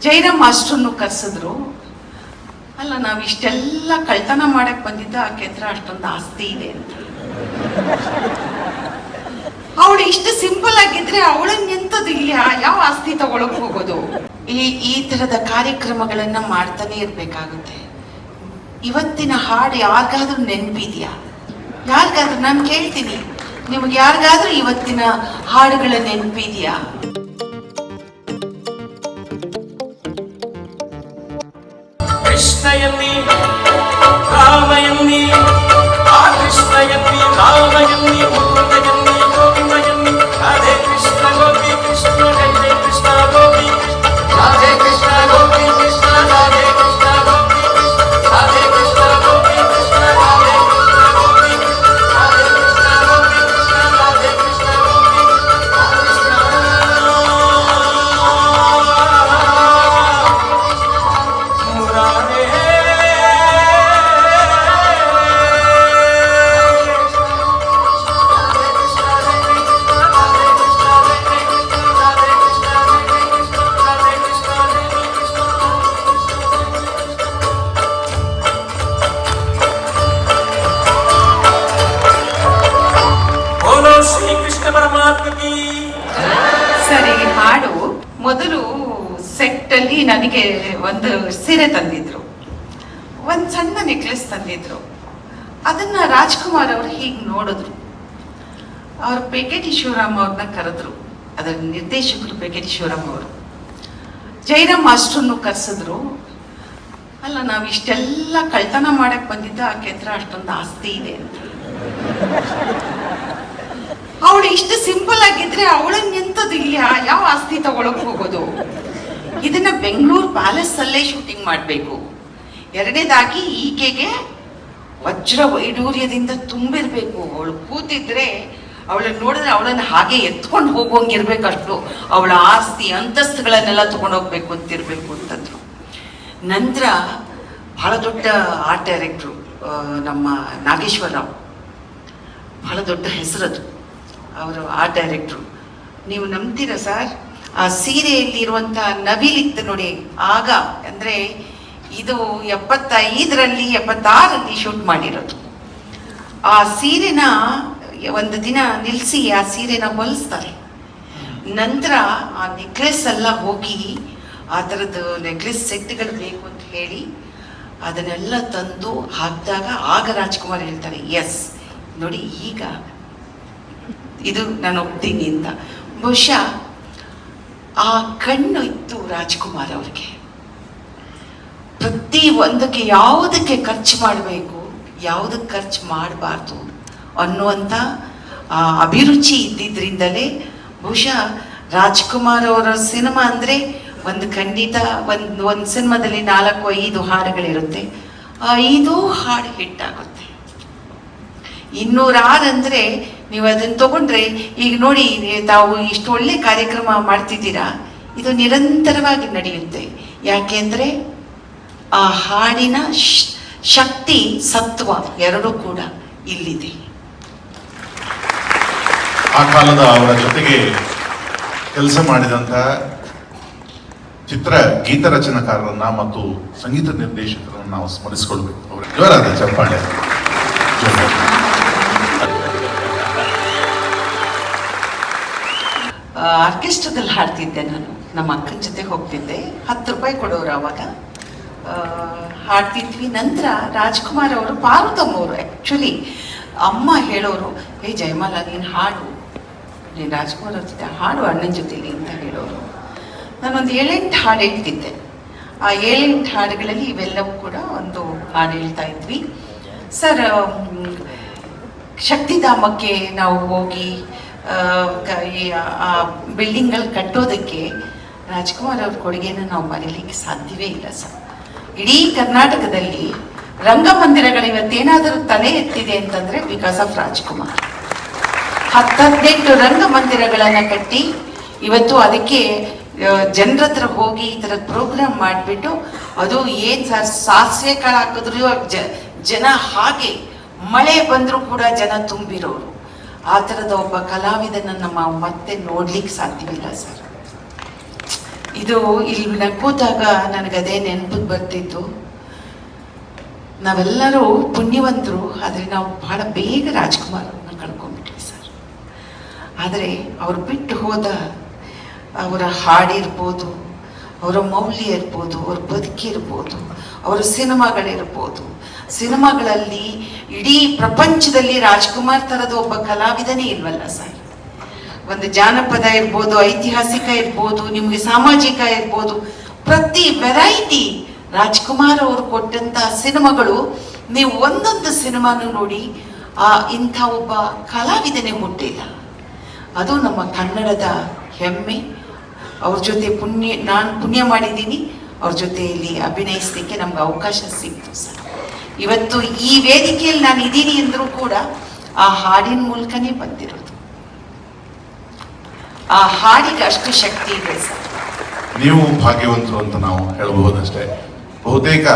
ಜೈರಾಮ್ ಮಾಸ್ಟ್ರನ್ನು ಕರೆಸಿದ್ರು. ಅಲ್ಲ, ನಾವು ಇಷ್ಟೆಲ್ಲ ಕಳ್ತನ ಮಾಡಕ್ ಬಂದಿದ್ದ ಆಕೆ ಹತ್ರ ಅಷ್ಟೊಂದು ಆಸ್ತಿ ಇದೆ ಅಂತ. ಅವಳು ಇಷ್ಟು ಸಿಂಪಲ್ ಆಗಿದ್ರೆ ಅವಳನ್ನ ಎಂತದ್ದು ಇಲ್ಲಿ ಯಾವ ಆಸ್ತಿ ತಗೊಳಕ್ ಹೋಗೋದು? ಈ ತರದ ಕಾರ್ಯಕ್ರಮಗಳನ್ನ ಮಾಡ್ತಾನೆ ಇರ್ಬೇಕಾಗುತ್ತೆ. ಇವತ್ತಿನ ಹಾಡು ಯಾರಿಗಾದ್ರೂ ನೆನಪಿದ್ಯಾ? ಯಾರಿಗಾದ್ರೂ ನಾನು ಕೇಳ್ತೀನಿ, ನಿಮ್ಗೆ ಯಾರಿಗಾದ್ರೂ ಇವತ್ತಿನ ಹಾಡುಗಳ ನೆನಪಿದ್ಯಾ? ಕೃಷ್ಣಯಲ್ಲಿ ರಾಮಯಲ್ಲಿ, ಆ ಕೃಷ್ಣಯಲ್ಲಿ ರಾಮಯಲ್ಲಿ, ಮುಕುಂದಯಲ್ಲಿ ಗೋವಿಂದಯಲ್ಲಿ, ರಾಧೆ ಕೃಷ್ಣ ಗೋಪಿ ಕೃಷ್ಣ, ರಾಧೆ ಕೃಷ್ಣ ಗೋಪಿ ಕೃಷ್ಣ, ರಾಧೆ ಕೃಷ್ಣ ಗೋಪಿ ಕೃಷ್ಣ, ರಾಧೆ ಕೃಷ್ಣ ಗೋಪಿ ಕೃಷ್ಣ, ರಾಧೆ ಕೃಷ್ಣ ಗೋಪಿ ಕೃಷ್ಣ, ರಾಧೆ ಕೃಷ್ಣ ಗೋಪಿ ಕೃಷ್ಣ, ರಾಧೆ ಕೃಷ್ಣ ಗೋಪಿ ಕೃಷ್ಣ, ರಾಧೆ ಕೃಷ್ಣ ಗೋಪಿ ಕೃಷ್ಣ. ಮುರಾರೇ ಸರಿ, ಹಾಡು ಮೊದಲು ಸೆಟ್ ಅಲ್ಲಿ ನನಗೆ ಒಂದು ಸೀರೆ ತಂದಿದ್ರು, ಒಂದು ಸಣ್ಣ ನೆಕ್ಲೆಸ್ ತಂದಿದ್ರು. ಅದನ್ನ ರಾಜ್ಕುಮಾರ್ ಅವರು ಹೀಗೆ ನೋಡಿದ್ರು. ಅವ್ರು ಪೆಕೆಟಿ ಶಿವರಾಮ್ ಅವ್ರನ್ನ ಕರೆದ್ರು, ಅದರ ನಿರ್ದೇಶಕರು ಪೆಕೆಟಿ ಶಿವರಾಮ್ ಅವರು. ಜೈರಾಮ್ ಮಾಸ್ಟ್ರನ್ನು ಕರೆಸಿದ್ರು. ಅಲ್ಲ, ನಾವು ಇಷ್ಟೆಲ್ಲ ಕಳ್ತನ ಮಾಡಕ್ ಬಂದಿದ್ದ ಆಕೆ ಹತ್ರ ಅಷ್ಟೊಂದು ಆಸ್ತಿ ಇದೆ ಅಂತ. ಅವಳು ಇಷ್ಟು ಸಿಂಪಲ್ ಆಗಿದ್ರೆ ಅವಳನ್ನ ಎಂತದ್ದು ಇಲ್ಲಿ ಯಾವ ಆಸ್ತಿ ತಗೊಳಕ್ ಹೋಗೋದು? ಇದನ್ನ ಬೆಂಗಳೂರು ಪ್ಯಾಲೇಸ್ ಅಲ್ಲೇ ಶೂಟಿಂಗ್ ಮಾಡಬೇಕು. ಎರಡನೇದಾಗಿ ಈಕೆಗೆ ವಜ್ರ ವೈಡೂರ್ಯದಿಂದ ತುಂಬಿರ್ಬೇಕು. ಅವಳು ಕೂತಿದ್ರೆ ಅವಳನ್ನ ನೋಡಿದ್ರೆ ಅವಳನ್ನ ಹಾಗೆ ಎತ್ಕೊಂಡು ಹೋಗೋಂಗಿರ್ಬೇಕಷ್ಟು ಅವಳ ಆಸ್ತಿ ಅಂತಸ್ತುಗಳನ್ನೆಲ್ಲ ತಗೊಂಡೋಗ್ಬೇಕು ಅಂತಿರ್ಬೇಕು ಅಂತಂದ್ರು. ನಂತರ ಬಹಳ ದೊಡ್ಡ ಆರ್ಟ್ ಡೈರೆಕ್ಟ್ರು ನಮ್ಮ ನಾಗೇಶ್ವರ ರಾವ್, ಬಹಳ ದೊಡ್ಡ ಹೆಸರದು. ಅವರು ಆರ್ಟ್ ಡೈರೆಕ್ಟ್ರು. ನೀವು ನಂಬ್ತೀರಾ ಸರ್, ಆ ಸೀರೆಯಲ್ಲಿ ಇರುವಂಥ ನವಿಲಿತ್ತು ನೋಡಿ, ಆಗ ಅಂದರೆ ಇದು 75ರಲ್ಲಿ 76ರಲ್ಲಿ ಶೂಟ್ ಮಾಡಿರೋದು. ಆ ಸೀರೆನ ಒಂದು ದಿನ ನಿಲ್ಲಿಸಿ ಆ ಸೀರೆನ ಹೊಲಿಸ್ತಾರೆ. ನಂತರ ಆ ನೆಕ್ಲೆಸ್ ಎಲ್ಲ ಹೋಗಿ ಆ ಥರದ್ದು ನೆಕ್ಲೆಸ್ ಸೆಟ್ಗಳು ಬೇಕು ಅಂತ ಹೇಳಿ ಅದನ್ನೆಲ್ಲ ತಂದು ಹಾಕಿದಾಗ ಆಗ ರಾಜ್ಕುಮಾರ್ ಹೇಳ್ತಾರೆ, ಎಸ್ ನೋಡಿ ಈಗ ಇದು ನಾನು ಒಪ್ತೀನಿ ಅಂತ. ಬಹುಶಃ ಆ ಕಣ್ಣು ಇತ್ತು ರಾಜ್ಕುಮಾರ್ ಅವ್ರಿಗೆ. ಪ್ರತಿ ಒಂದಕ್ಕೆ ಯಾವುದಕ್ಕೆ ಖರ್ಚು ಮಾಡಬೇಕು, ಯಾವುದಕ್ಕೆ ಖರ್ಚು ಮಾಡಬಾರ್ದು ಅನ್ನುವಂಥ ಅಭಿರುಚಿ ಇದ್ದಿದ್ರಿಂದಲೇ ಬಹುಶಃ ರಾಜ್ಕುಮಾರ್ ಅವರ ಸಿನಿಮಾ ಅಂದರೆ ಒಂದು ಖಂಡಿತ ಒಂದು ಸಿನಿಮಾದಲ್ಲಿ 4-5 ಹಾಡುಗಳಿರುತ್ತೆ. 5 ಹಾಡು ಹಿಟ್ಟಾಗುತ್ತೆ. 206 ಅಂದರೆ ನೀವು ಅದನ್ನು ತಗೊಂಡ್ರೆ, ಈಗ ನೋಡಿ ತಾವು ಇಷ್ಟು ಒಳ್ಳೆ ಕಾರ್ಯಕ್ರಮ ಮಾಡ್ತಿದ್ದೀರಾ, ಇದು ನಿರಂತರವಾಗಿ ನಡೆಯುತ್ತೆ. ಯಾಕೆಂದರೆ ಆ ಹಾಡಿನ ಶಕ್ತಿ ಸತ್ವ ಎರಡೂ ಕೂಡ ಇಲ್ಲಿದೆ. ಆ ಕಾಲದ ಅವರ ಜೊತೆಗೆ ಕೆಲಸ ಮಾಡಿದಂಥ ಚಿತ್ರ ಗೀತ ರಚನಾಕಾರರನ್ನ ಮತ್ತು ಸಂಗೀತ ನಿರ್ದೇಶಕರನ್ನು ನಾವು ಸ್ಮರಿಸಿಕೊಳ್ಬೇಕು. ಅವರು ಜೋರಾದ ಚಪ್ಪಾಳೆ. ಆರ್ಕೆಸ್ಟ್ರಾದಲ್ಲಿ ಹಾಡ್ತಿದ್ದೆ ನಾನು. ನಮ್ಮ ಅಕ್ಕನ ಜೊತೆ ಹೋಗ್ತಿದ್ದೆ. 10 ರೂಪಾಯಿ ಕೊಡೋರು ಅವಾಗ. ಹಾಡ್ತಿದ್ವಿ. ನಂತರ ರಾಜ್ಕುಮಾರ್ ಅವರು, ಪಾರ್ವತಮ್ಮ ಅವರು ಆ್ಯಕ್ಚುಲಿ ಅಮ್ಮ ಹೇಳೋರು, ಜಯಮಾಲ ನೀನು ಹಾಡು, ನೀನು ರಾಜ್ಕುಮಾರ್ ಅವ್ರ ಜೊತೆ ಹಾಡು ಅಣ್ಣನ ಜೊತೆಲಿ ಅಂತ ಹೇಳೋರು. ನಾನೊಂದು 7-8 ಹಾಡು ಹೇಳ್ತಿದ್ದೆ. ಆ 7-8 ಹಾಡುಗಳಲ್ಲಿ ಇವೆಲ್ಲವೂ ಕೂಡ ಒಂದು ಹಾಡು ಹೇಳ್ತಾ ಇದ್ವಿ. ಸರ್, ಶಕ್ತಿಧಾಮಕ್ಕೆ ನಾವು ಹೋಗಿ ಆ ಬಿಲ್ಡಿಂಗ್ಗಳು ಕಟ್ಟೋದಕ್ಕೆ ರಾಜ್ಕುಮಾರ್ ಅವ್ರ ಕೊಡುಗೆನ ನಾವು ಮರೀಲಿಕ್ಕೆ ಸಾಧ್ಯವೇ ಇಲ್ಲ ಸರ್. ಇಡೀ ಕರ್ನಾಟಕದಲ್ಲಿ ರಂಗಮಂದಿರಗಳು ಇವತ್ತೇನಾದರೂ ತಲೆ ಎತ್ತಿದೆ ಅಂತಂದರೆ ಬಿಕಾಸ್ ಆಫ್ ರಾಜ್ಕುಮಾರ್. 18 ರಂಗಮಂದಿರಗಳನ್ನು ಕಟ್ಟಿ ಇವತ್ತು ಅದಕ್ಕೆ ಜನರ ಹತ್ರ ಹೋಗಿ ಈ ಥರದ ಪ್ರೋಗ್ರಾಮ್ ಮಾಡಿಬಿಟ್ಟು, ಅದು ಏನು ಸರ್, ಸಾಸಿವೆ ಕಾಳು ಹಾಕಿದ್ರು ಜನ ಹಾಗೆ ಮಳೆ ಬಂದರೂ ಕೂಡ ಜನ ತುಂಬಿರೋರು. ಆ ಥರದ ಒಬ್ಬ ಕಲಾವಿದನ ನಮ್ಮ ಮತ್ತೆ ನೋಡ್ಲಿಕ್ಕೆ ಸಾಧ್ಯವಿಲ್ಲ ಸರ್. ಇದು ಇಲ್ಲಿ ನಕ್ಕೋದಾಗ ನನಗದೇ ನೆನಪಿಗೆ ಬರ್ತಿತ್ತು. ನಾವೆಲ್ಲರೂ ಪುಣ್ಯವಂತರು, ಆದರೆ ನಾವು ಬಹಳ ಬೇಗ ರಾಜ್ಕುಮಾರ್ ಅವ್ರನ್ನ ಕಳ್ಕೊಂಡ್ಬಿಟ್ವಿ ಸರ್. ಆದರೆ ಅವ್ರು ಬಿಟ್ಟು ಹೋದ ಅವರ ಹಾಡಿರ್ಬೋದು, ಅವರ ಮೌಲ್ಯ ಇರ್ಬೋದು, ಅವ್ರ ಬದುಕಿರ್ಬೋದು, ಅವರ ಸಿನಿಮಾಗಳಿರ್ಬೋದು. ಸಿನಿಮಾಗಳಲ್ಲಿ ಇಡೀ ಪ್ರಪಂಚದಲ್ಲಿ ರಾಜ್ಕುಮಾರ್ ಥರದ ಒಬ್ಬ ಕಲಾವಿದನೇ ಇಲ್ವಲ್ಲ ಸರ್. ಒಂದು ಜಾನಪದ ಇರ್ಬೋದು, ಐತಿಹಾಸಿಕ ಇರ್ಬೋದು, ನಿಮಗೆ ಸಾಮಾಜಿಕ ಇರ್ಬೋದು, ಪ್ರತಿ ವೆರೈಟಿ ರಾಜ್ಕುಮಾರ್ ಅವರು ಕೊಟ್ಟಂತಹ ಸಿನಿಮಾಗಳು. ನೀವು ಒಂದೊಂದು ಸಿನಿಮಾನು ನೋಡಿ ಇಂಥ ಒಬ್ಬ ಕಲಾವಿದನೇ ಹುಟ್ಟಿಲ್ಲ. ಅದು ನಮ್ಮ ಕನ್ನಡದ ಹೆಮ್ಮೆ. ಅವ್ರ ಜೊತೆ ನಾನು ಪುಣ್ಯ ಮಾಡಿದ್ದೀನಿ. ಅವ್ರ ಜೊತೆಯಲ್ಲಿ ಅಭಿನಯಿಸಲಿಕ್ಕೆ ನಮ್ಗೆ ಅವಕಾಶ ಸಿಕ್ತು ಸರ್. ಇವತ್ತು ಈ ವೇದಿಕೆಯಲ್ಲಿ ನಾನು ಇದ್ದೀನಿ ಅಂದರೂ ಕೂಡ ಆ ಹಾಡಿನ ಮೂಲಕನೇ ಬಂದಿರೋದು. ಆ ಹಾಡಿಗೆ ಅಷ್ಟು ಶಕ್ತಿ ಇದೆ ಸರ್. ನೀವು ಭಾಗ್ಯವಂತರು ಅಂತ ನಾವು ಹೇಳಬಹುದಷ್ಟೇ. ಬಹುತೇಕ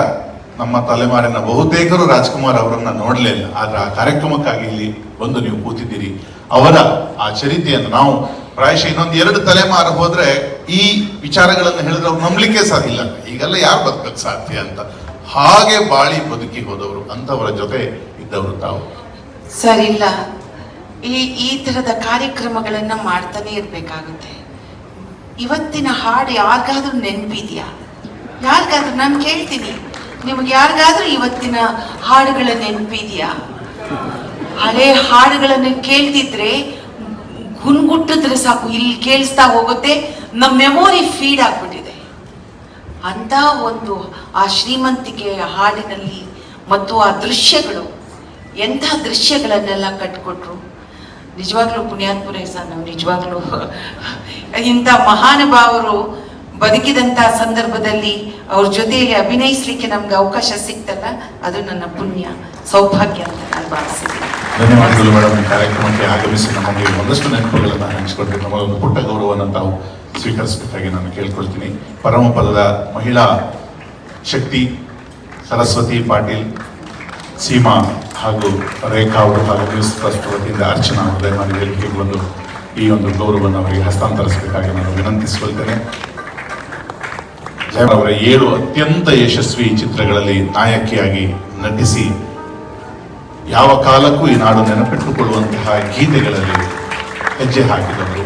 ನಮ್ಮ ತಲೆಮಾರಿನ ಬಹುತೇಕರು ರಾಜ್ಕುಮಾರ್ ಅವರನ್ನ ನೋಡಲೇ ಇಲ್ಲ. ಆದ್ರೆ ಆ ಕಾರ್ಯಕ್ರಮಕ್ಕಾಗಿ ಇಲ್ಲಿ ಬಂದು ನೀವು ಕೂತಿದ್ದೀರಿ. ಅವರ ಆ ಚರಿತ್ರೆಯನ್ನು ನಾವು ಪ್ರಾಯಶಃ ಇನ್ನೊಂದು 2 ತಲೆಮಾರು ಹೋದ್ರೆ ಈ ವಿಚಾರಗಳನ್ನು ಹೇಳಿದ್ರೆ ಅವ್ರು ನಂಬಲಿಕ್ಕೆ ಸಾಧ್ಯ ಇಲ್ಲ. ಈಗೆಲ್ಲ ಯಾರು ಬದುಕಕ್ಕೆ ಸಾಧ್ಯ ಅಂತ ಹಾಗೆ ಬಾಳಿ ಬದುಕಿ ಹೋದವರು, ಅಂತವರ ಜೊತೆ ಇದ್ದವರು ತಾವು. ಸರ್ ಇಲ್ಲ, ಈ ತರದ ಕಾರ್ಯಕ್ರಮಗಳನ್ನ ಮಾಡ್ತಾನೆ ಇರ್ಬೇಕಾಗುತ್ತೆ. ಇವತ್ತಿನ ಹಾಡು ಯಾರಿಗಾದ್ರೂ ನೆನಪಿದ್ಯಾ? ಯಾರಿಗಾದ್ರೂ ನಾನು ಕೇಳ್ತೀನಿ, ನಿಮ್ಗೆ ಯಾರಿಗಾದ್ರೂ ಇವತ್ತಿನ ಹಾಡುಗಳ ನೆನಪಿದ್ಯಾ? ಹಳೆ ಹಾಡುಗಳನ್ನು ಕೇಳ್ತಿದ್ರೆ ಗುನ್ಗುಟ್ಟಿದ್ರೆ ಸಾಕು, ಇಲ್ಲಿ ಕೇಳಿಸ್ತಾ ಹೋಗುತ್ತೆ. ನಮ್ಮ ಮೆಮೊರಿ ಫೀಡ್ ಆಗ್ಬಿಟ್ಟಿದೆ. ಅಂತ ಒಂದು ಆ ಶ್ರೀಮಂತಿಕೆ ಹಾಡಿನಲ್ಲಿ ಮತ್ತು ಆ ದೃಶ್ಯಗಳು, ಎಂಥ ದೃಶ್ಯಗಳನ್ನೆಲ್ಲ ಕಟ್ಕೊಟ್ರು. ನಿಜವಾಗ್ಲೂ ಪುಣ್ಯಾತ್ಮರೇ ಸರ್. ನಾವು ನಿಜವಾಗ್ಲೂ ಇಂಥ ಮಹಾನುಭಾವರು ಬದುಕಿದಂಥ ಸಂದರ್ಭದಲ್ಲಿ ಅವ್ರ ಜೊತೆಯಲ್ಲಿ ಅಭಿನಯಿಸ್ಲಿಕ್ಕೆ ನಮ್ಗೆ ಅವಕಾಶ ಸಿಕ್ತಲ್ಲ, ಅದು ನನ್ನ ಪುಣ್ಯ ಸೌಭಾಗ್ಯ ಅಂತ ನಾನು ಭಾವಿಸಿದ್ದೀನಿ. ಧನ್ಯವಾದಗಳು ಮೇಡಮ್. ಈ ಕಾರ್ಯಕ್ರಮಕ್ಕೆ ಆಗಮಿಸಿ ನಮಗೆ ಒಂದಷ್ಟು ನೆನಪುಗಳನ್ನು ಹಂಚಿಕೊಡ್ಬೇಕು. ನಮ್ಮದೊಂದು ಪುಟ್ಟ ಗೌರವವನ್ನು ತಾವು ಸ್ವೀಕರಿಸಬೇಕಾಗಿ ನಾನು ಕೇಳ್ಕೊಳ್ತೀನಿ. ಪರಮಪದದ ಮಹಿಳಾ ಶಕ್ತಿ ಸರಸ್ವತಿ ಪಾಟೀಲ್, ಸೀಮಾ ಹಾಗೂ ರೇಖಾ ಅವರು ಹಾಗೂ ನ್ಯೂಸ್ ಟ್ರಸ್ಟ್ ವತಿಯಿಂದ ಅರ್ಚನಾ ದಯಮಾಡಿ ವೇದಿಕೆಗೆ ಬಂದು ಈ ಒಂದು ಗೌರವವನ್ನು ಅವರಿಗೆ ಹಸ್ತಾಂತರಿಸಬೇಕಾಗಿ ನಾನು ವಿನಂತಿಸಿಕೊಳ್ತೇನೆ. ಜಯ ಅವರ 7 ಅತ್ಯಂತ ಯಶಸ್ವಿ ಚಿತ್ರಗಳಲ್ಲಿ ನಾಯಕಿಯಾಗಿ ನಟಿಸಿ ಯಾವ ಕಾಲಕ್ಕೂ ಈ ನಾಡು ನೆನಪಿಟ್ಟುಕೊಳ್ಳುವಂತಹ ಗೀತೆಗಳಲ್ಲಿ ಹೆಜ್ಜೆ ಹಾಕಿದವರು.